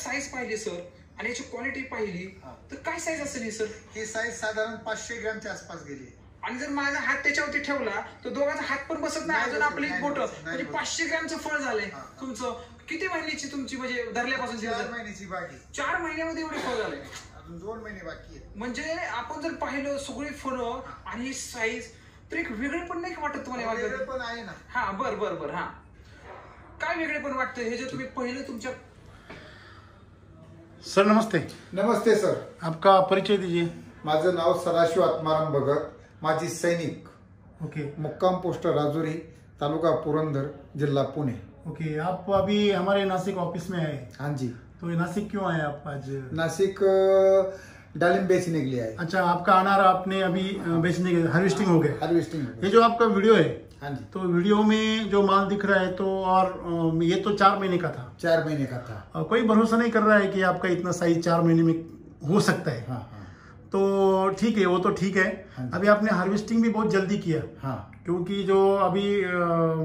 Size पाहिली sir आणि याची क्वालिटी पाहिली तर काय साईज असेल सर? ही साईज साधारण 500 ग्रॅमच्या आसपास गेली. आणि जर माझा हात त्याच्यावरती ठेवला तर दोघांचा हात पण बसत नाही, अजून आपली बोट म्हणजे 500 ग्रॅमचं फळ झालंय तुमचं. किती महिन्याची तुमची म्हणजे धरल्यापासून? 4 महिन्याची बाकी. 4 महिन्यामध्ये एवढे फळ झाले? अजून 2 महिने बाकी आहे. म्हणजे आपण जर पाहिलं सगळी फळं आणि साईज तर एक वेगळे पण नाही वाटत तुम्हाला? वेगळे पण आहे ना. हा बर हा, काय वेगळे पण वाटतं हे जे तुम्ही पहिलं तुमच्या? सर नमस्ते. नमस्ते सर. आपका परिचय दीजिए. माझं नाव सदाशिव आत्माराम भगत, माजी सैनिक. ओके. मुक्काम पोस्ट राजुरी, तालुका पुरंदर, जिला पुणे. ओके, आप अभी हमारे नासिक ऑफिस में आए? हाँ जी. तो नासिक क्यों आए आप आज? नासिक डालिम बेचने के लिए आए. अच्छा, आपका अनार आपने अभी बेचने के हार्वेस्टिंग हो गया? हार्वेस्टिंग. ये जो आपका वीडियो है, हाँ जी, तो वीडियो में जो माल दिख रहा है तो और ये तो 4 महीने का था. 4 महीने का था. और कोई भरोसा नहीं कर रहा है कि आपका इतना साइज 4 महीने में हो सकता है. हाँ. तो ठीक है, वो तो ठीक है. अभी आपने हार्वेस्टिंग भी बहुत जल्दी किया. हाँ. क्योंकि जो अभी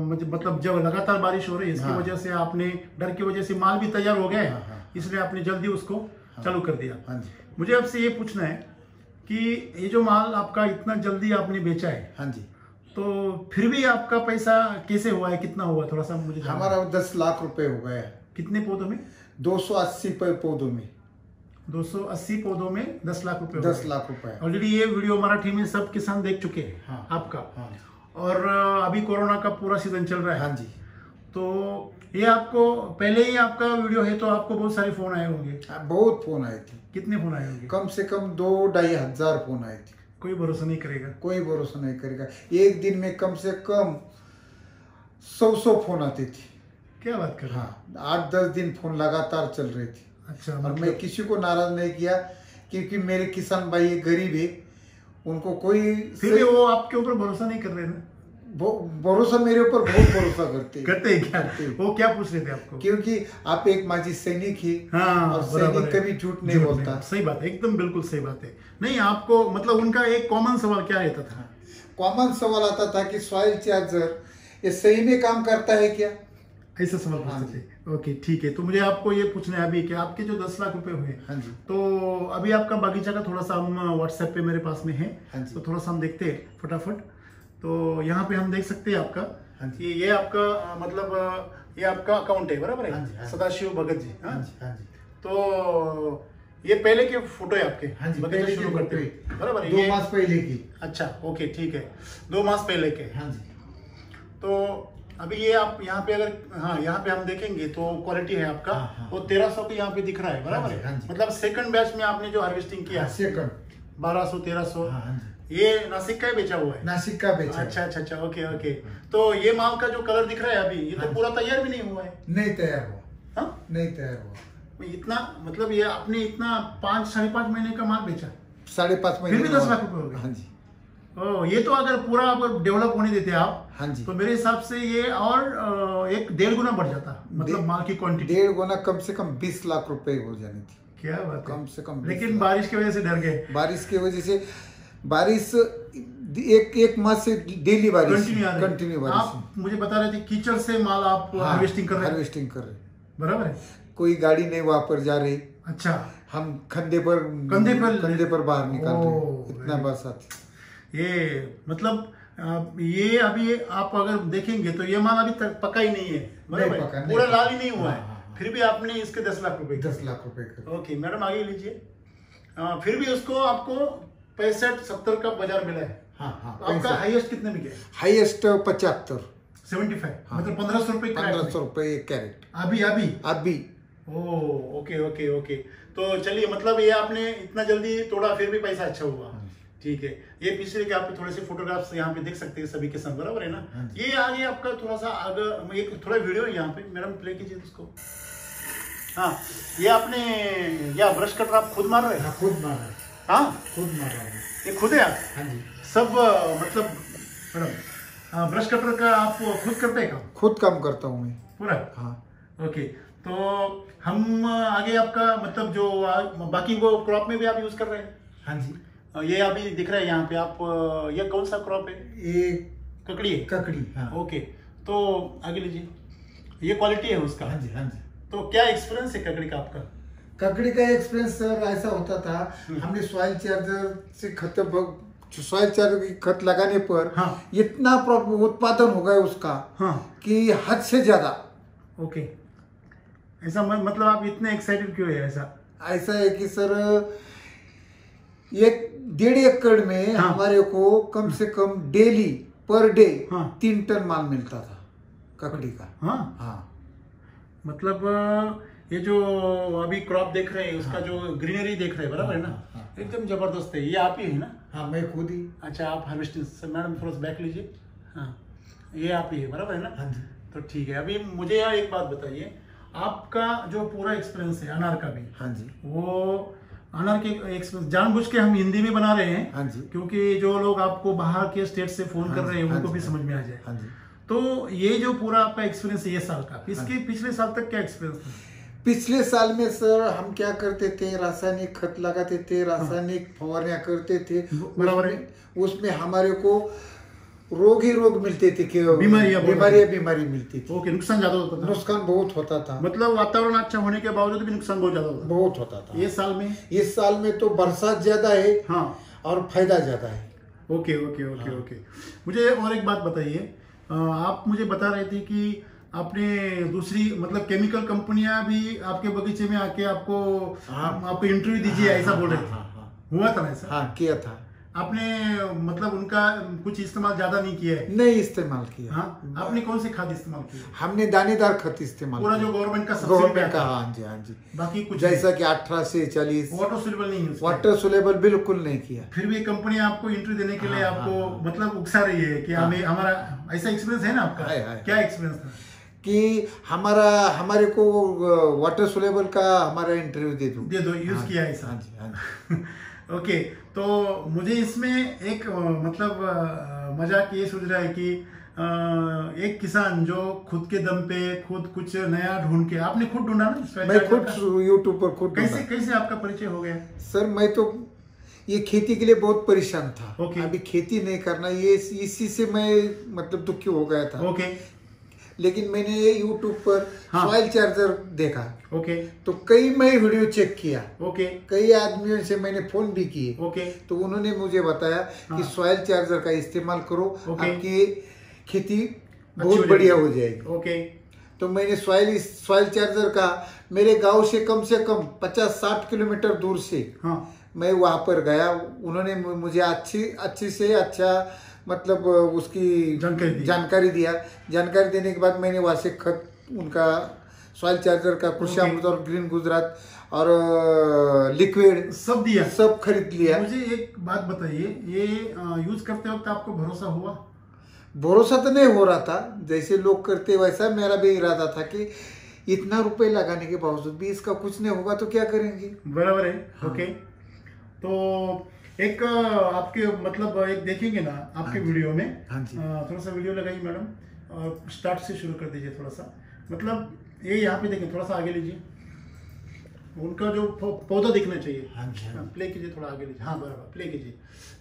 मतलब जब लगातार बारिश हो रही है इसकी वजह से आपने डर की वजह से माल भी तैयार हो गया है, इसलिए आपने जल्दी उसको चालू कर दिया. हाँ जी. मुझे आपसे ये पूछना है कि ये जो माल आपका इतना जल्दी आपने बेचा है, हाँ जी, तो फिर भी आपका पैसा कैसे हुआ है, कितना हुआ, थोड़ा सा मुझे? हमारा 10 लाख रुपए हो गया. कितने पौधों में? 280 पौधों में. 280 पौधों में 10 लाख रुपए. 10 लाख रुपए. ऑलरेडी ये वीडियो मराठी में सब किसान देख चुके हैं. हाँ. आपका. हाँ. और अभी कोरोना का पूरा सीजन चल रहा है. हाँ जी. तो ये आपको पहले ही आपका वीडियो है तो आपको बहुत सारे फोन आए होंगे? बहुत फोन आए थे. कितने फोन आए होंगे? कम से कम 2-2.5 हजार फोन आए थे. कोई भरोसा नहीं करेगा. कोई भरोसा नहीं करेगा. एक दिन में कम से कम 100 फोन आते थे. क्या बात कर रहे हैं? हाँ, 8-10 दिन फोन लगातार चल रहे थे. अच्छा. और मैं किसी को नाराज नहीं किया क्योंकि मेरे किसान भाई गरीब है, उनको कोई फिर भी वो आपके ऊपर भरोसा नहीं कर रहे ना? भरोसा मेरे ऊपर बहुत भरोसा करते हैं क्या? वो क्या पूछ रहे थे आपको? क्योंकि आप एक माजी सैनिक ही. हाँ, और सैनिक कभी झूठ नहीं बोलता. सही बात है, एकदम बिल्कुल सही बात है. नहीं, आपको मतलब उनका एक कॉमन सवाल क्या रहता था? कॉमन सवाल आता था कि सॉइल चार्जर ये सही में काम करता है क्या, ऐसा सवाल पूछते थे. ओके, ठीक है. तो मुझे आपको ये पूछना है अभी कि आपके जो 10 लाख रुपए हुए, हाँ जी, तो अभी आपका बागीचा का थोड़ा सा हम व्हाट्सएप पे मेरे पास में है, तो थोड़ा सा हम देखते हैं फटाफट. तो यहाँ पे हम देख सकते हैं आपका. हाँ जी. ये आपका मतलब ये आपका अकाउंट है, बराबर है? हाँ जी, हाँ जी. सदाशिव भगत जी. हाँ जी, हाँ जी. तो ये पहले के फोटो है आपके? हाँ जी, बगीचा पहले शुरू करते हुए, बराबर है? 2 मास पहले की. अच्छा, ओके, ठीक है, 2 मास पहले के. हाँ जी. तो अभी ये आप यहाँ पे अगर यहाँ पे हम देखेंगे तो क्वालिटी है आपका. वो 1300 के यहाँ पे दिख रहा है, बराबर है? हाँ जी. मतलब सेकंड बैच में आपने जो हार्वेस्टिंग किया, सेकंड 1200 1300, हाँ. ये नासिक का ही बेचा हुआ है? नासिक का बेचा. अच्छा, ओके. तो ये माल का जो कलर दिख रहा है अभी, ये तो पूरा तैयार भी नहीं हुआ है? नहीं तैयार हुआ. हाँ, नहीं तैयार हुआ. इतना मतलब ये आपने इतना 5-5.5 महीने का माल बेचा, 5.5 महीने, फिर भी 10 लाख रुपए हो गए? हाँ जी. ये तो अगर पूरा अगर डेवलप होने देते आप, हाँ जी, तो मेरे हिसाब से ये और 1.5 गुना बढ़ जाता, मतलब माल की क्वांटिटी. 1.5 गुना, कम से कम 20 लाख रुपए हो जानी थी. क्या बात है, कम से कम. लेकिन बारिश की वजह से डर गए. बारिश की वजह से, बारिश एक माह से डेली बारिश, कंटिन्यू बारिश. आप मुझे बता रहे थे कीचड़ से माल आप हार्वेस्टिंग कर रहे हैं? हार्वेस्टिंग कर रहे, बराबर है. कोई गाड़ी नहीं वहां पर जा रही. अच्छा, हम कंधे पर बाहर निकाल रहे, इतना बरसात. ये मतलब ये अभी आप अगर देखेंगे तो ये माल अभी तक पका ही नहीं है, बराबर? पूरा लाल ही नहीं हुआ है. फिर भी आपने इसके 10 लाख रुपए. 10 लाख रुपए. ओके मैडम, आगे लीजिए. फिर भी उसको आपको 65-70 का बाजार मिला है. हाँ. आपका हाईएस्ट कितने में गया? हाईएस्ट 75. 75, मतलब 1500 रुपए. 1500 रुपए एक कैरेट. अभी. ओके. तो चलिए, मतलब ये आपने इतना जल्दी तोड़ा, फिर भी पैसा अच्छा हुआ. ठीक है. ये पिछले के आप थोड़े से फोटोग्राफ्स यहाँ पे देख सकते हैं सभी के संग, बराबर है ना? ये आगे आपका थोड़ा सा आगे एक थोड़ा वीडियो है यहाँ पे, मैडम प्ले कीजिए उसको. हाँ, ये आपने या ब्रश कटर आप खुद मार रहे हैं? खुद मार रहे. हाँ, खुद मार रहे. ये खुद है आप? हाँ जी. सब मतलब मैडम ब्रश कटर का आप खुद करते हैं काम? खुद काम करता हूँ मैं पूरा. हाँ. ओके. तो हम आगे आपका मतलब जो बाकी वो क्रॉप में भी आप यूज कर रहे हैं? हाँ जी. ये अभी दिख रहा है यहाँ पे आप, ये कौन सा क्रॉप है? ये ककड़ी है. ककड़ी. हाँ. ओके. तो आगे लीजिए. ये क्वालिटी है उसका? हाँ जी. तो क्या एक्सपीरियंस है ककड़ी का आपका? ककड़ी का एक्सपीरियंस सर ऐसा होता था, हमने सॉइल चार्जर से सॉइल चार्जर की खत लगाने पर हाँ। इतना उत्पादन हो गया उसका हाँ। कि हद से ज्यादा। ओके, ऐसा मतलब आप इतने एक्साइटेड क्यों है ऐसा? ऐसा है कि सर 1.5 एकड़ में हाँ। हमारे को कम से कम डेली पर डे हाँ। 3 टन माल मिलता था ककड़ी का। हाँ हाँ, मतलब ये जो अभी क्रॉप देख रहे हैं उसका जो ग्रीनरी देख रहे हैं, बराबर है ना? हाँ, हाँ। एकदम जबरदस्त है। ये आप ही है ना? हाँ मैं खुद ही। अच्छा, आप हार्वेस्टिंग सर, मैडम थोड़ा सा बैक लीजिए। हाँ, ये आप ही है, बराबर है ना? हाँ जी। तो ठीक है, अभी मुझे यहाँ एक बात बताइए, आपका जो पूरा एक्सपीरियंस है अनार का भी, हाँ जी। वो अनार के एक्सपीरियंस जानबूझ के हम हिंदी में बना रहे हैं, हाँ जी। क्योंकि जो लोग आपको बाहर के स्टेट से फोन हाँ कर जी, रहे हैं हाँ उनको जी, भी हाँ समझ जी। में आ जाए। हाँ जी। तो ये जो पूरा आपका एक्सपीरियंस है ये साल का, इसके पिछले साल तक क्या एक्सपीरियंस था? पिछले साल में सर हम क्या करते थे, रासायनिक खत लगाते थे, रासायनिक फवारियां करते थे। बराबर है। उसमें हमारे को रोग ही रोग मिलते थे कि बीमारी मिलती थी। ओके, नुकसान ज्यादा होता था? नुकसान बहुत होता था। मतलब वातावरण अच्छा होने के बावजूद भी नुकसान बहुत ज्यादा होता बहुत होता था। था ये साल में? इस साल में तो बरसात ज्यादा है हाँ, और फायदा ज्यादा है। Okay okay okay okay. मुझे और एक बात बताइए, आप मुझे बता रहे थे कि आपने दूसरी मतलब केमिकल कंपनियां भी आपके बगीचे में आके आपको इंटरव्यू दीजिए ऐसा बोल रहे थे, हुआ था ना ऐसा? हाँ किया था। आपने मतलब उनका कुछ इस्तेमाल ज्यादा नहीं किया है? नहीं इस्तेमाल किया। हाँ, आपने कौन से खाद इस्तेमाल किए? हमने दानेदार खत इस्तेमाल पूरा किया। जो गवर्नमेंट का गवर्नमेंट का, हाँ जी हाँ जी। बाकी कुछ जैसा कि 18 से 40 वाटर सोल्यूबल नहीं यूज किया? वाटर सोलेबल बिल्कुल नहीं किया। फिर भी कंपनी आपको इंटरव्यू देने के लिए हाँ, आपको हाँ, मतलब उकसा रही है कि हमें हमारा ऐसा एक्सपीरियंस है ना आपका? है। क्या एक्सपीरियंस था? कि हमारे को वाटर सोलेबल का हमारा इंटरव्यू दे दो यूज हाँ, किया है ऐसा? हाँ जी हाँ जी। ओके, तो मुझे इसमें एक मतलब मजाक ये सूझ रहा है कि एक किसान जो खुद के दम पे खुद कुछ नया ढूंढ के, आपने खुद ढूंढा ना? मैं खुद यूट्यूब पर खुद कैसे ढूंढा। कैसे आपका परिचय हो गया? सर मैं तो ये खेती के लिए बहुत परेशान था। ओके। अभी खेती नहीं करना, ये इसी से मैं मतलब दुखी हो गया था। ओके लेकिन मैंने यूट्यूब पर हाँ। सॉइल चार्जर देखा, ओके तो कई मैं वीडियो चेक किया, ओके कई आदमियों से मैंने फोन भी किए, ओके तो उन्होंने मुझे बताया हाँ। कि सॉइल चार्जर का इस्तेमाल करो, ओके। आपकी खेती अच्छी बहुत हो बढ़िया जाएगी। हो जाएगी। ओके, तो मैंने सॉइल चार्जर का मेरे गांव से कम 50-60 किलोमीटर दूर से हाँ मैं वहां पर गया। उन्होंने मुझे अच्छी से अच्छा मतलब उसकी जानकारी दिया। जानकारी देने के बाद मैंने वहां से खत उनका सॉइल चार्जर का कृषि अमृत और ग्रीन गुजरात और लिक्विड सब दिया, सब खरीद लिया। मुझे एक बात बताइए, ये यूज करते वक्त आपको भरोसा हुआ? भरोसा तो नहीं हो रहा था, जैसे लोग करते वैसा मेरा भी इरादा था कि इतना रुपए लगाने के बावजूद भी इसका कुछ नहीं होगा तो क्या करेंगे। बराबर है। हाँ। ओके, तो एक आपके मतलब एक देखेंगे ना आपके वीडियो में, हाँ जी। थोड़ा सा वीडियो लगाइए मैडम, और स्टार्ट से शुरू कर दीजिए थोड़ा सा। मतलब ये यहाँ पे देखें, थोड़ा सा आगे लीजिए, उनका जो पौधा दिखना चाहिए। हाँ जी, हाँ। प्ले कीजिए, थोड़ा आगे लीजिए, हाँ बराबर प्ले कीजिए,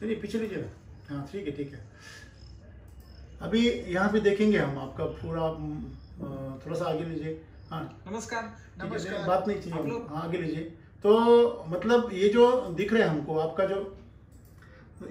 नहीं पीछे लीजिए ना, हाँ ठीक है ठीक है। अभी यहाँ पे देखेंगे हम आपका पूरा, थोड़ा सा आगे लीजिए, हाँ नमस्कार ठीक है, नमस्कार। बात नहीं चाहिए, आप लोग हाँ आगे लीजिए। तो मतलब ये जो दिख रहा है हमको आपका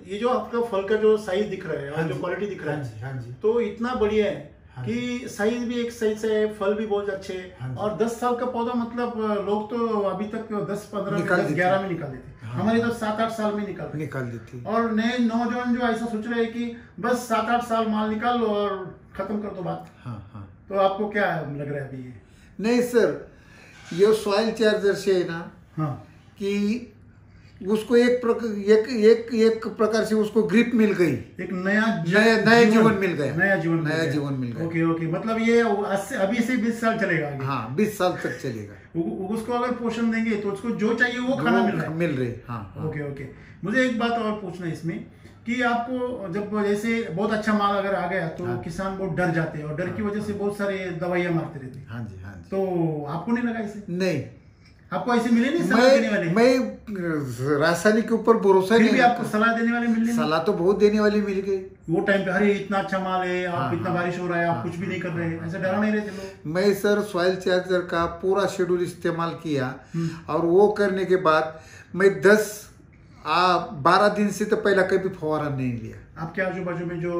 ये जो आपका फल का जो साइज दिख रहा है और जो क्वालिटी दिख रहा है, हाँ जी। तो इतना बढ़िया है हाँ कि साइज भी एक साइज से है, फल भी बहुत अच्छे, हाँ जी। और 10 साल का पौधा मतलब लोग तो अभी तक 10-15 निकाल देते 11 में निकाल देते, हाँ। हमारे इधर 7-8 साल में निकाल देती। और नए नौजवान जो ऐसा सोच रहे हैं कि बस 7-8 साल माल निकाल लो और खत्म कर दो बात। हाँ हाँ। तो आपको क्या लग रहा है अभी ये? नहीं सर, ये सॉइल चार्जर से है ना हाँ कि उसको एक प्रकार से उसको ग्रिप मिल गई, एक नया जीवन मिल गया, नया जीवन मिल गया। ओके ओके, मतलब ये अभी से 20 साल चलेगा आगे। हाँ 20 साल तक चलेगा। उसको अगर पोषण देंगे तो उसको जो चाहिए वो खाना मिल रहा है। हाँ। ओके ओके, मुझे एक बात और पूछना है इसमें कि आपको जब जैसे बहुत अच्छा माल अगर आ गया तो किसान बहुत डर जाते हैं, और डर की वजह से बहुत सारे दवाइयां मारते रहते हैं। हाँ जी हाँ जी। तो आपको नहीं लगा इसे? नहीं, आपको ऐसे मिले नहीं सलाह देने वाले? मैं रासायनिक के ऊपर भरोसा फिर नहीं भी रखता। आपको सलाह देने वाले मिले? सलाह तो बहुत देने वाली मिल गई। वो टाइम पे अरे इतना अच्छा माल है, आप हाँ, इतना हाँ, बारिश हो रहा है, आप कुछ भी नहीं कर रहे हैं, ऐसा डरा नहीं रहे थे लोग? मैं सर सॉइल चार्जर का पूरा शेड्यूल इस्तेमाल किया और वो करने के बाद मैं 12 दिन से तो पहला कभी फवारा नहीं लिया। आपके आजू बाजू में जो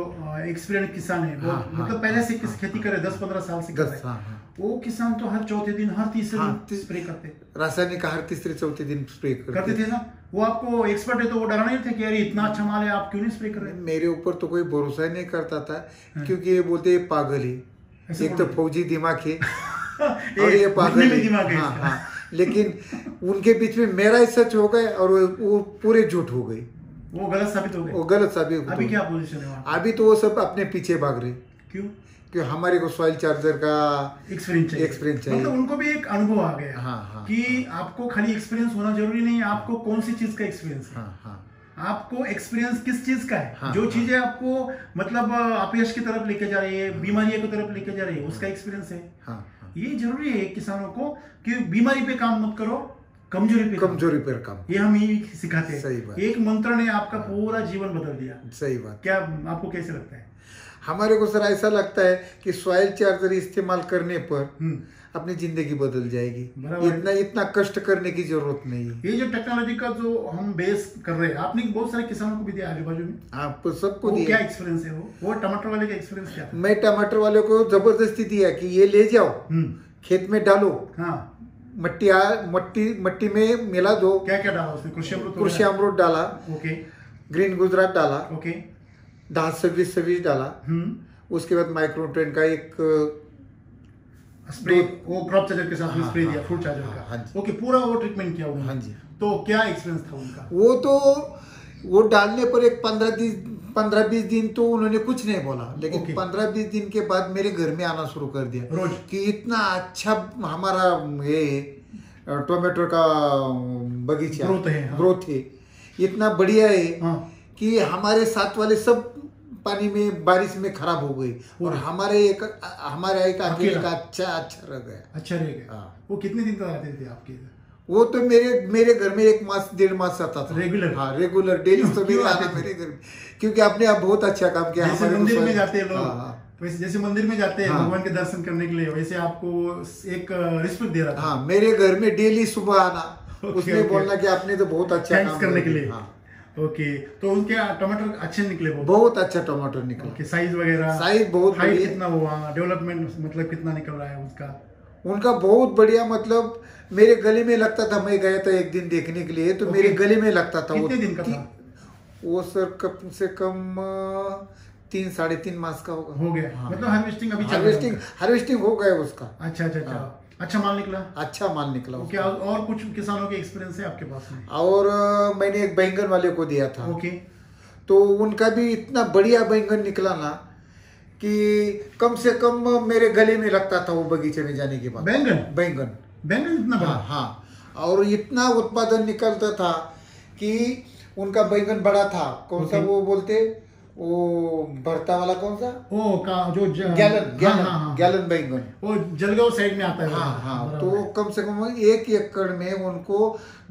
एक्सपीरियंस किसान है वो हाँ, मतलब पहले से किस खेती करे 10-15 साल से कर रहे हैं, हाँ। वो किसान तो हर चौथे दिन हर तीसरे हाँ, दिन स्प्रे करते रासायनिक हर तीसरे चौथे दिन स्प्रे करते थे ना। वो आपको एक्सपर्ट है तो वो डरा नहीं थे कि अरे इतना अच्छा माल है, आप क्यों नहीं स्प्रे कर रहे? मेरे ऊपर तो कोई भरोसा ही नहीं करता था, क्योंकि ये बोलते ये पागल है, ऐसे एक तो बोलते? फौजी दिमाग है ये और ये पागल घुटने में है। दिमाग है हाँ, इसका। हाँ। लेकिन उनके बीच में मेरा ही सच हो गए और वो पूरे झूठ हो गई, वो गलत साबित हो वो गए। गलत साबित अभी हो क्या गई। पोजीशन है वहाँ? अभी तो वो सब अपने पीछे भाग रहे, क्यों? कि हमारे को सॉइल चार्जर का एक्सपीरियंस चाहिए। एक्सपीरियंस चाहिए। मतलब उनको भी एक अनुभव आ गया हाँ, हाँ, कि आपको खाली एक्सपीरियंस होना जरूरी नहीं है, आपको कौन सी चीज का एक्सपीरियंस है, हाँ, हाँ, आपको एक्सपीरियंस किस चीज का है, हाँ, जो हाँ। चीजें आपको मतलब अपयश की तरफ लेके जा रही है, बीमारी की तरफ लेके जा रही है, उसका एक्सपीरियंस है। हाँ, हाँ। ये जरूरी है किसानों को कि बीमारी पे काम मत करो, कमजोरी पे काम कमजोरी पर काम। करो। ये हम ही सिखाते सही हैं। बात। एक मंत्र ने आपका पूरा जीवन बदल दिया। सही बात। क्या आपको कैसे लगता है? हमारे को सर ऐसा लगता है कि सॉइल चार्जर इस्तेमाल करने पर हम्म, अपनी जिंदगी बदल जाएगी। बराबर। इतना कष्ट करने की जरूरत नहीं है। ये जो टेक्नोलॉजी का जो हम बेस कर रहे हैं, आपने बहुत सारे किसानों को भी दिया आजू बाजू में, आप सबको वो क्या दिया। एक्सपीरियंस है? वो टमाटर वाले का एक्सपीरियंस क्या था? मैं टमाटर वाले को जबरदस्ती दिया कि ये ले जाओ, खेत में डालो, हाँ, मट्टी में मिला दो। क्या क्या डाला उसमें? कृषि अमृत कृषि अमृत डाला, ओके ग्रीन गुजरात डाला, ओके 10-26 डाला। उसके बाद माइक्रोट्रेन का एक स्प्रे, वो क्रॉप चार्जर के साथ में हाँ, स्प्रे दिया, हाँ, फ्रूट चार्जर हाँ, का, हाँ जी। ओके, पूरा वो ट्रीटमेंट किया उन्होंने। हाँ जी। तो क्या एक्सपीरियंस था उनका? वो डालने पर एक 15-20 दिन तो उन्होंने कुछ नहीं बोला, लेकिन ओके। 15-20 दिन के बाद मेरे घर में आना शुरू कर दिया रोज? कि इतना अच्छा हमारा ये टोमेटो का बगीचा ग्रोथ है, हाँ। ग्रोथ है, इतना बढ़िया है हाँ, कि हमारे साथ वाले सब पानी में बारिश में खराब हो गई और हमारा एक अकेले का अच्छा रह गया। अच्छा रह गया। हाँ। वो कितने दिन तक आते थे आपके? वो तो मेरे घर में 1 मास 1.5 मास आता था रेगुलर? हाँ, रेगुलर डेली तो मेरे आना मेरे घर में, क्योंकि आपने आप बहुत अच्छा काम किया। जैसे हमारे को मंदिर में स्वयं- जाते हैं लोग, हाँ, हाँ। वैसे जैसे मंदिर में जाते हैं हाँ। भगवान के दर्शन करने के लिए, वैसे आपको एक रिस्पेक्ट दे रहा था। हाँ, मेरे घर में डेली सुबह आना, ओके, उसमें ओके। बोलना कि आपने तो बहुत अच्छा थैंक्स काम करने के किया। लिए। हाँ, ओके, तो उनके टमाटर अच्छे निकले वो? बहुत अच्छा टमाटर निकला। ओके, साइज वगैरह? साइज बहुत हाइट बढ़िया। कितना हुआ? डेवलपमेंट मतलब कितना निकल रहा है उसका? उनका बहुत बढ़िया, मतलब मेरे गले में लगता था। मैं गया था एक दिन देखने के लिए, तो ओके। मेरे गले में लगता था। कितने दिन का था? वो सर कम से कम 3-3.5 मास का होगा। हो गया? हाँ। मतलब हार्वेस्टिंग अभी चल रहा है? हार्वेस्टिंग हो गया उसका। अच्छा अच्छा अच्छा, अच्छा माल निकला? अच्छा माल निकला ओके, उसका। और कुछ किसानों के एक्सपीरियंस है आपके पास में? और मैंने एक बैंगन वाले को दिया था, ओके, तो उनका भी इतना बढ़िया बैंगन निकला ना कि कम से कम मेरे गले में लगता था वो बगीचे में जाने के बाद। बैंगन बैंगन इतना बड़ा? हाँ, हाँ। और इतना उत्पादन निकलता था कि उनका बैंगन बड़ा था। कौन सा ओके। वो बोलते, वो भरता वाला कौन सा, ओ का जो गैलन बैंगन। वो जलगांव साइड में आता है। हाँ, हाँ। बराबर तो है। कम से कम 1 एकड़ में उनको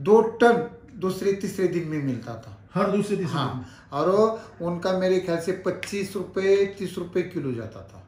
2 टन दूसरे-तीसरे दिन में मिलता था। हर दूसरे तीसरे दिन। हाँ, और उनका मेरे ख्याल से 25 रुपए 30 रुपए किलो जाता था।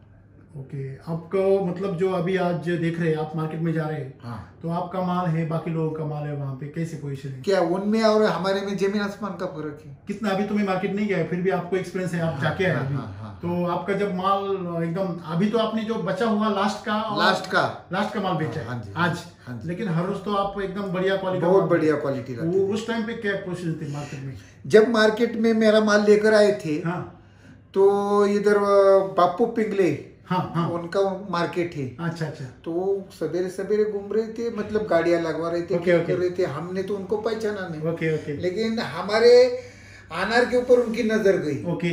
ओके, आपको मतलब जो अभी आज देख रहे हैं आप, मार्केट में जा रहे हैं, हाँ। तो आपका माल है, बाकी लोगों का माल है, वहाँ पे कैसे पोजीशन है? क्या उनमें और हमारे में जमीन आसमान का फर्क है। कितना? अभी तो मैं मार्केट नहीं गया, फिर भी आपको एक्सपीरियंस है, आप जाके आए अभी। हाँ, हाँ, तो आपका जब माल एकदम, अभी तो आपने जो बचा हुआ लास्ट का माल बेचा है हाँ जी, आज, हाँ जी। लेकिन हर रोज तो आप एकदम बढ़िया क्वालिटी, बहुत बढ़िया क्वालिटी रहती वो है। उस टाइम पे क्या पोजीशन थी मार्केट में? जब मार्केट में मेरा माल लेकर आए थे, हाँ तो इधर बापू पिंगले, हाँ हाँ, उनका मार्केट है। अच्छा अच्छा, तो वो सवेरे सवेरे घूम रहे थे, मतलब गाड़ियां लगवा रहे थे, ओके, क्या ओके। कर रहे थे। हमने तो उनको पहचाना नहीं, ओके ओके लेकिन हमारे अनार के ऊपर उनकी नजर गई, ओके,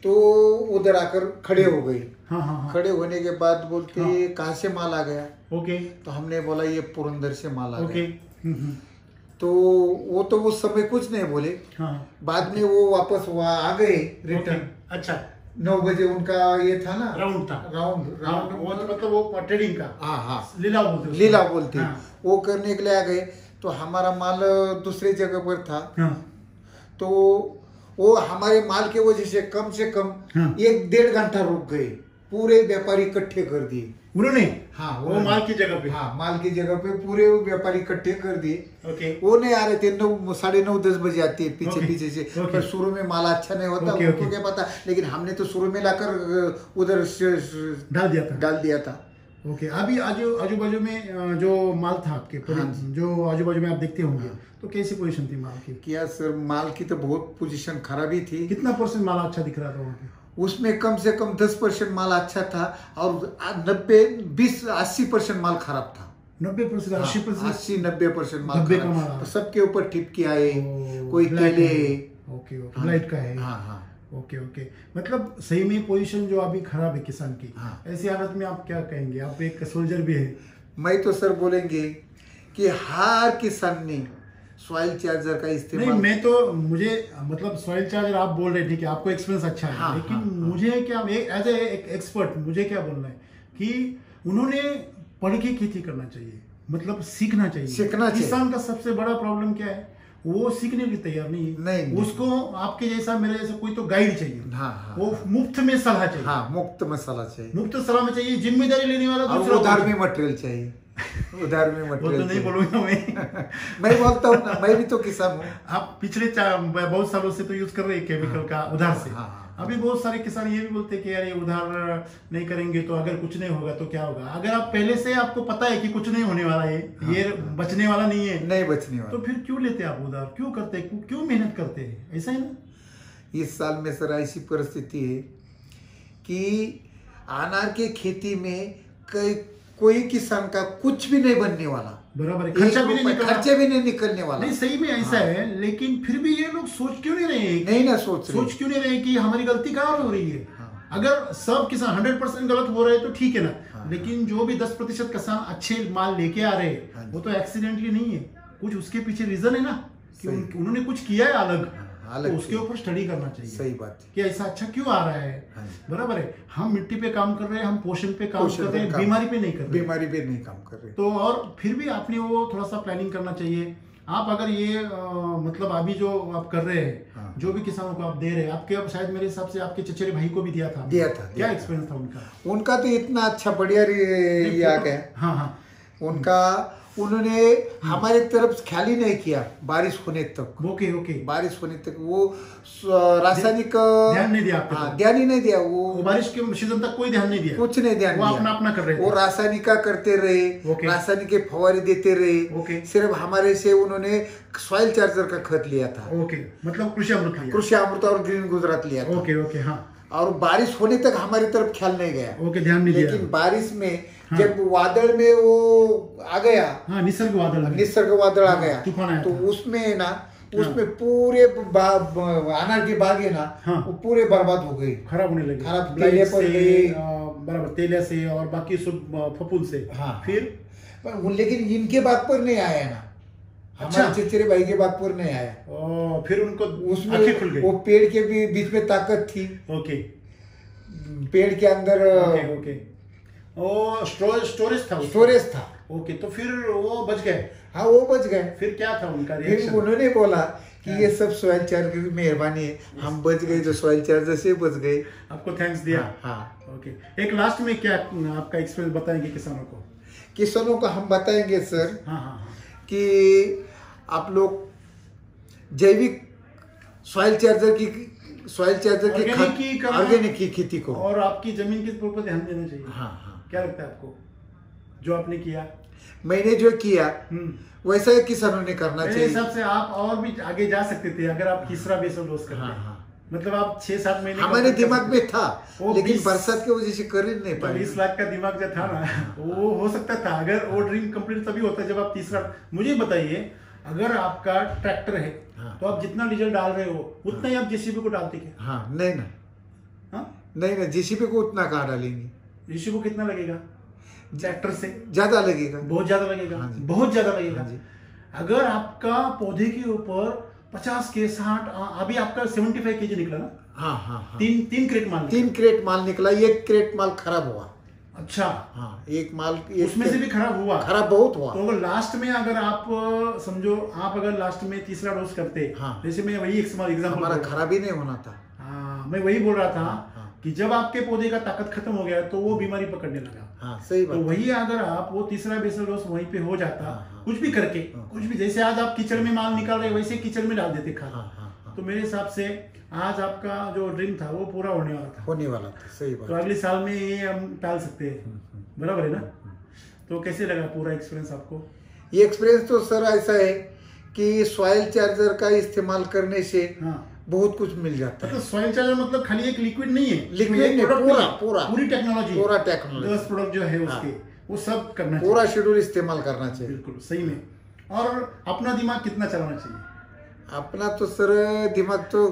तो उधर आकर खड़े हो गए। हाँ हाँ हाँ, खड़े होने के बाद बोलते हाँ। कहाँ से माल आ गया, ओके तो हमने बोला ये पुरंदर से माल आ ओके, गया। तो वो तो उस समय कुछ नहीं बोले। हाँ, बाद में वो वापस वहाँ आ गए रिटर्न। अच्छा, 9 बजे उनका ये था ना, राउंड था, राउंड वो तो मतलब वो ट्रेडिंग का, हाँ हाँ लीलाव बोलते हैं लीला बोलते, हाँ। वो करने के लिए आ गए। तो हमारा माल दूसरे जगह पर था, हाँ। तो वो हमारे माल के वजह से कम 1-1.5 घंटा रुक गए, पूरे व्यापारी इकट्ठे कर दिए उन्होंने। हाँ वो माल की जगह पे। हाँ माल की जगह पे पूरे व्यापारी इकट्ठे कर दिए। ओके। वो नहीं आ रहे थे, 9-9:30 बजे आते हैं पीछे ओके। पीछे से। ओके। पर शुरू में माल अच्छा नहीं होता, ओके, उनको ओके। क्या पता, लेकिन हमने तो शुरू में लाकर उधर डाल दिया था। था। ओके। अभी आजू बाजू में जो माल था आपके, हाँ जी। जो आजू बाजू में आप देखते होंगे, तो कैसी पोजीशन थी माल की? क्या सर, माल की तो बहुत पोजीशन खराब ही थी। कितना % माल अच्छा दिख रहा था वहाँ पे? उसमें कम से कम 10% माल अच्छा था और 80% माल खराब था। 90%, 80%? 80-90% माल 90 का माल खराब। आ। तो सबके ऊपर टिपके आए, ओ, कोई ब्लैक केले। है। ओके, ब्लाइट का है। हाँ हाँ ओके। मतलब सही में पोजीशन जो अभी खराब है किसान की, हाँ। ऐसी हालत में आप क्या कहेंगे? आप एक सोल्जर भी है। मैं तो सर बोलेंगे कि हर किसान ने सॉइल चार्जर का नहीं, इस्तेमाल। मैं तो मुझे मतलब सॉइल चार्जर आप बोल रहे, ठीक है, आपको एक्सपीरियंस अच्छा है, हाँ, लेकिन हाँ, हाँ। मुझे क्या, एज ए एक्सपर्ट मुझे क्या बोलना है कि उन्होंने पढ़ के खेती करना चाहिए, मतलब सीखना चाहिए। किसान का सबसे बड़ा प्रॉब्लम क्या है, वो सीखने के लिए तैयार नहीं है। नहीं। उसको आपके जैसा मेरे जैसा कोई तो गाइड चाहिए। हाँ, वो मुफ्त में सलाह चाहिए। हाँ, मुफ्त मसाला चाहिए, मुफ्त सलाह में चाहिए, जिम्मेदारी लेने वाला और दूसरा उधार होगा। में मटेरियल चाहिए, उधार में वो मटेरियल तो नहीं बोलूंगा मैं। मैं बोलता हूँ ना, मैं भी तो किसान हूँ। आप पिछले बहुत सालों से तो यूज कर रहे हैं केमिकल का उधार से। हाँ। अभी बहुत सारे किसान ये भी बोलते हैं कि यार ये उधार नहीं करेंगे तो अगर कुछ नहीं होगा तो क्या होगा। अगर आप पहले से आपको पता है कि कुछ नहीं होने वाला है, ये बचने वाला नहीं है, नहीं बचने वाला, तो फिर क्यों लेते आप उधार? क्यों करते, क्यों मेहनत करते हैं? ऐसा है ना। इस साल में सर ऐसी परिस्थिति है कि अनार के खेती में कोई किसान का कुछ भी नहीं बनने वाला, बराबर है, खर्चा भी नहीं निकलने वाला। नहीं, सही में ऐसा है, लेकिन फिर भी ये लोग सोच क्यों नहीं रहे? नहीं ना सोच क्यों नहीं रहे कि हमारी गलती कहाँ हो रही है? अगर सब किसान 100% गलत हो रहे तो ठीक है ना, लेकिन जो भी 10% किसान अच्छे माल लेके आ रहे हैं, वो तो एक्सीडेंटली नहीं है, कुछ उसके पीछे रीजन है ना, कि उन्होंने कुछ किया है अलग, तो उसके ऊपर स्टडी करना चाहिए। सही बात है कि ऐसा अच्छा क्यों आ रहा है। बराबर है, हम मिट्टी पे काम कर रहे हैं, हम पोषण पे काम कर रहे हैं, बीमारी पे नहीं कर रहे। बीमारी पे नहीं काम कर रहे। तो और फिर भी आपने वो थोड़ा सा प्लानिंग करना चाहिए। आप अगर ये मतलब अभी जो आप कर रहे हैं, जो भी किसानों को आप दे रहे हैं, आपके शायद मेरे हिसाब से आपके चचेरे भाई को भी दिया था। क्या एक्सपीरियंस था उनका? उनका तो इतना अच्छा बढ़िया ये आ गया। हाँ। उन्होंने हमारी तरफ ख्याल ही नहीं किया बारिश होने तक। ओके। बारिश होने तक वो रासायनिक ध्यान नहीं दिया। ध्यान ही नहीं दिया। वो बारिश के सीजन तक कोई ध्यान नहीं दिया, कुछ नहीं ध्यान दिया। वो अपना कर रहे थे। वो रासायनिक करते रहे, रासायनिक के फवारे देते रहे। सिर्फ हमारे से उन्होंने सॉइल चार्जर का खत लिया था। ओके, मतलब कृषि अमृत और ग्रीन गुजरात लिया था। ओके। हाँ। और बारिश होने तक हमारी तरफ ख्याल नहीं गया। ध्यान नहीं दिया। लेकिन बारिश में जब वादल में वो आ गया, निसर्ग वादल आ गया, तो उसमें ना, उसमें पूरे अनार की बागें ना, वो पूरे बर्बाद हो गई, खराब होने लगी, तेले पर गई, बराबर, तेले से और बाकी सब फफूंद से। हाँ। फिर लेकिन इनके बाग पर नहीं आया ना, हमारे चचेरे भाई के बाग पर नहीं आया। फिर उनको उसमें आंखें खुल गई। वो पेड़ के भी बीच में ताकत थी। ओके। पेड़ के अंदर ओके। स्टोरेज था। ओके, तो फिर वो बच गए। हाँ, वो बच गए। फिर क्या था उनका रिएक्शन? उन्होंने बोला कि ये सब सॉइल चार्जर की मेहरबानी है, हम बच गए तो सॉइल चार्जर से बच गए। आपको थैंक्स दिया। हाँ। ओके। एक लास्ट में क्या आपका एक्सपीरियंस बताएंगे किसानों को? हम बताएंगे सर कि आप लोग जैविक सॉइल चार्जर की ऑर्गेनिक की खेती को, और आपकी जमीन के ऊपर ध्यान देना चाहिए। हाँ। क्या लगता है आपको जो आपने किया? मैंने जो किया वैसा ही किसानों ने करना चाहिए। मेरे हिसाब से आप और भी आगे जा सकते थे अगर आप तीसरा बेसल डोज करते। मतलब आप 6-7 महीने हमारे दिमाग में था, लेकिन बरसात की वजह से कर ही नहीं पाए। 20 लाख का दिमाग जो था ना, वो हो सकता था अगर वो ड्रीम कंप्लीट तभी होता जब आप तीसरा। मुझे बताइए, अगर आपका ट्रैक्टर है तो आप जितना डीजल डाल रहे हो उतना ही आप जेसीबी को डालते क्या? नहीं ना, जेसीबी को उतना कहाँ डालेंगे? जेसीबी को कितना लगेगा? ट्रैक्टर से ज्यादा लगेगा, बहुत ज्यादा लगेगा, बहुत ज्यादा लगेगा। अगर आपका पौधे के ऊपर 50 के 60 अभी आपका 75 kg निकला ना? हाँ हाँ हाँ, तीन क्रेट माल निकला। 3 क्रेट माल निकला, 1 क्रेट माल खराब हुआ। अच्छा, हाँ, एक माल उसमें से भी खराब हुआ? खराब बहुत हुआ। तो अगर लास्ट में अगर आप समझो, आप अगर लास्ट में तीसरा डोज करते, हाँ, जैसे मैं वही एग्जाम्पल, हमारा खराब ही नहीं होना था। हाँ, मैं वही बोल रहा था हाँ, कि जब आपके पौधे का ताकत खत्म हो गया तो वो बीमारी पकड़ने लगा। हाँ, सही बात। तो वही अगर आप वो तीसरा बेसल डोज वहीं पे हो जाता, हाँ, कुछ भी करके, कुछ भी, जैसे आज आप कीचड़ में माल निकाल रहे वैसे कीचड़ में डाल देते खाद, हाँ, हाँ, हाँ, तो मेरे हिसाब से आज आपका जो ड्रीम था वो पूरा होने वाला था। होने वाला था, सही तो बात। अगले साल में ये हम टाल सकते हैं, बराबर है ना? तो कैसे लगा पूरा एक्सपीरियंस आपको? ये एक्सपीरियंस तो सर ऐसा है कि सॉइल चार्जर का इस्तेमाल करने से हाँ, बहुत कुछ मिल जाता है। मतलब सॉइल चार्जर मतलब खाली एक लिक्विड नहीं है, लिक्विड नहीं, पूरी टेक्नोलॉजी, पूरा टेक्नोलॉजी, 10 प्रोडक्ट जो है उसके, वो सब करना चाहिए, पूरा शेड्यूल इस्तेमाल करना चाहिए। बिल्कुल सही में। और अपना दिमाग कितना चलाना चाहिए? अपना तो सर दिमाग तो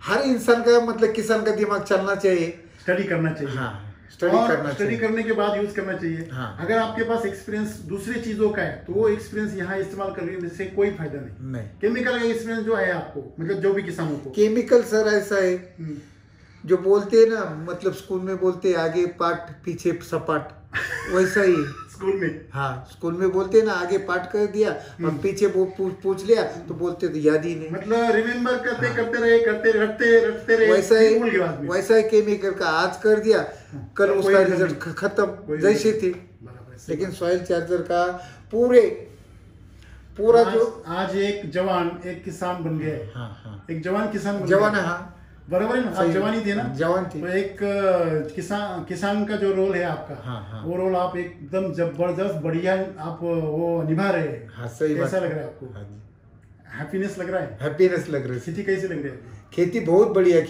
हर इंसान का, मतलब किसान का दिमाग चलना चाहिए। स्टडी करना चाहिए। हाँ, स्टडी करना स्टडी चाहिए। करने के बाद यूज करना चाहिए। हाँ। अगर आपके पास एक्सपीरियंस दूसरी चीजों का है तो वो एक्सपीरियंस यहाँ इस्तेमाल करने से कोई फायदा नहीं। नहीं, केमिकल का एक्सपीरियंस जो है आपको, मतलब जो भी किसानों को, केमिकल सर ऐसा है हम्म, जो बोलते हैं ना, मतलब स्कूल में बोलते हैं आगे पाठ पीछे सपाट, वैसा ही। स्कूल में, हाँ, स्कूल में बोलते हैं ना, आगे पाठ कर दिया और पीछे पूछ लिया तो बोलते तो याद ही नहीं। मतलब रिमेम्बर करते करते रहे, करते रटते रहे, वैसा भूल गए बाद में। है केमिकल का, आज कर दिया कल कोई उसका नहीं। रिजल्ट खत्म कोई जैसे नहीं। थी। बराबर है, सही लेकिन बात। सॉइल चार्जर का पूरा जो आज एक जवान एक किसान बन गए। हाँ हाँ, एक जवान किसान बन जवान गए। है, हाँ, बराबर है ना? आप सही। जवान ही थे ना? जवान थी। तो एक किसान का जो रोल है आपका, हाँ, हाँ। वो रोल आप एकदम जबरदस्त बढ़िया आप वो निभा रहे हैं। हाँ, सही बात। कैसा लग रहा है आपको? हाँ जी, हैप्पीनेस लग रहा है? हैप्पीनेस लग रही है। खेती कैसे लग रही है? खेती बहुत बढ़िया,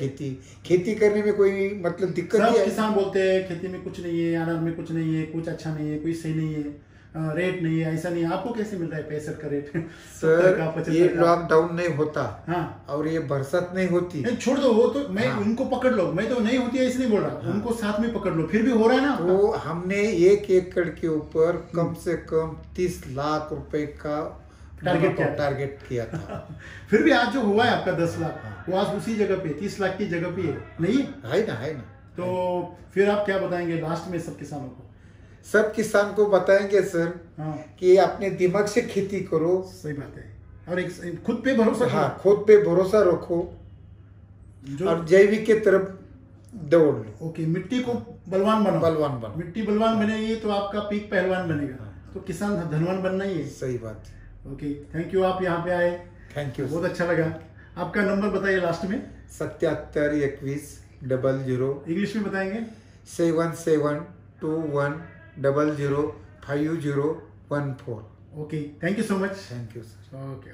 खेती करने में कोई मतलब दिक्कत सब नहीं है। किसान बोलते हैं खेती में कुछ नहीं है, अनाज में कुछ नहीं है, कुछ अच्छा नहीं है, कोई सही नहीं है, रेट नहीं है, ऐसा नहीं है। आपको कैसे मिल रहा है 65 का रेट? 70 का, सर 75 ये का? लॉकडाउन नहीं होता हाँ, और ये बरसात नहीं होती नहीं, छोड़ दो वो तो, मैं हाँ। उनको पकड़ लो, मैं तो नहीं होती है ऐसे नहीं बोल रहा, उनको साथ में पकड़ लो, फिर भी हो रहा है ना आपका? तो हमने 1 एकड़ के ऊपर कम से कम 30 लाख रुपए का टारगेट किया था। फिर भी आज जो हुआ है आपका 10 लाख, वो आज उसी जगह पे 30 लाख की जगह पे है नहीं? है ना। तो फिर आप क्या बताएंगे लास्ट में सब किसानों को? सब किसान को बताएंगे सर हाँ, कि अपने दिमाग से खेती करो। सही बात है। और एक खुद पे भरोसा करो। हाँ, खुद पे भरोसा रखो जो और जैविक के तरफ दौड़ लो। ओके, मिट्टी को बलवान बनाओ। बलवान बनो। मिट्टी बलवान बनेगी तो आपका पीक पहलवान बनेगा, तो किसान धनवान बनना ही है। सही बात है। ओके, थैंक यू, आप यहाँ पे आए, थैंक यू। बहुत अच्छा लगा। आपका नंबर बताइए लास्ट में। 77 21 00 इंग्लिश में बताएंगे। 77 21 00 5014। Okay, thank you so much. Thank you sir. Okay.